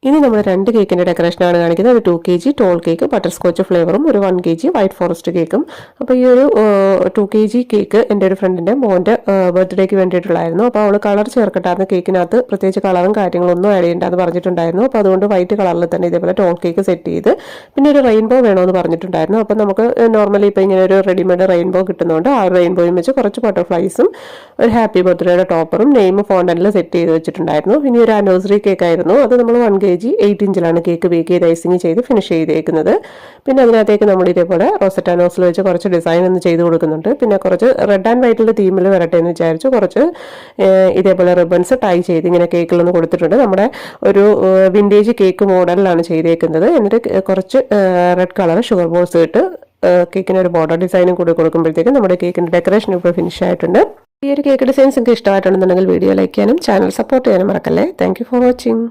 ഇനി നമ്മൾ 2 കേക്കിൻ്റെ ഡെക്കറേഷനാണ് കാണിക്കുന്നത്. ഒരു 2 kg toll cake butter scotch ഫ്ലേവറും ഒരു 1 kg വൈറ്റ് ഫോറസ്റ്റ് കേക്കും. അപ്പോൾ ഈ ഒരു 2 kg കേക്ക് എൻ്റെ ഒരു ഫ്രണ്ടിൻ്റെ മോൻ്റെ ബർത്ത്ഡേക്ക് വേണ്ടിയിട്ടുള്ളായിരുന്നു. അപ്പോൾ അവൾ കളർ ചേർക്കട്ടായിരുന്നു കേക്കിനകത്ത്, പ്രത്യേകിച്ച് കളറും കാര്യങ്ങളൊന്നും ആഡ് ചെയ്യേണ്ടെന്ന് പറഞ്ഞിട്ടുണ്ടായിരുന്നു. അപ്പോൾ അതുകൊണ്ട് വൈറ്റ് കളറിൽ തന്നെ ഇതേപോലെ ടോൾ കേക്ക് സെറ്റ് ചെയ്ത് പിന്നെ ഒരു റെയിൻബോ വേണമെന്ന് പറഞ്ഞിട്ടുണ്ടായിരുന്നു. അപ്പോൾ നമുക്ക് നോർമലി ഇപ്പോൾ ഇങ്ങനെ ഒരു റെഡിമെയ്ഡ് റെയിൻബോ കിട്ടുന്നതുകൊണ്ട് ആ റെയിൻബോയും വെച്ച് കുറച്ച് ബട്ടർഫ്ലൈസും ഒരു ഹാപ്പി ബർത്ത്ഡേയുടെ ടോപ്പറും നെയിം ഫോണ്ടനിൽ സെറ്റ് ചെയ്ത് വെച്ചിട്ടുണ്ടായിരുന്നു. ഇനി ഒരു ആനിവേഴ്സറി കേക്ക് ആയിരുന്നു. അത് നമ്മൾ 1 kg 8 ഇഞ്ചിലാണ് കേക്ക് ബേക്ക് ചെയ്ത് ഐസിങ് ചെയ്ത് ഫിനിഷ് ചെയ്തേക്കുന്നത്. പിന്നെ അതിനകത്തേക്ക് നമ്മൾ ഇതേപോലെ റോസറ്റ നോസിൽ വെച്ച് കുറച്ച് ഡിസൈൻ ഒന്ന് ചെയ്ത് കൊടുക്കുന്നുണ്ട്. പിന്നെ കുറച്ച് റെഡ് ആൻഡ് വൈറ്റിൽ തീമിൽ വരട്ടെ എന്ന് വിചാരിച്ചു കുറച്ച് ഇതേപോലെ റിബൺസ് ടൈ ചെയ്ത് ഇങ്ങനെ കേക്കിലൊന്ന് കൊടുത്തിട്ടുണ്ട്. നമ്മുടെ ഒരു വിൻറ്റേജ് കേക്ക് മോഡലിലാണ് ചെയ്തേക്കുന്നത്. എന്നിട്ട് കുറച്ച് റെഡ് കളർ ഷുഗർ ബോൾസ് ഇട്ട് കേക്കിന് ഒരു ബോർഡർ ഡിസൈനും കൂടി കൊടുക്കുമ്പോഴത്തേക്കും നമ്മുടെ കേക്കിൻ്റെ ഡെക്കറേഷൻ ഇപ്പോൾ ഫിനിഷ് ആയിട്ടുണ്ട്. ഈ ഒരു കേക്ക് ഡിസൈൻസ് നിങ്ങൾക്ക് ഇഷ്ടമായിട്ടുണ്ടെന്നുണ്ടെങ്കിൽ വീഡിയോ ലൈക്ക് ചെയ്യാനും ചാനൽ സപ്പോർട്ട് ചെയ്യാനും മറക്കല്ലേ. Thank you for watching.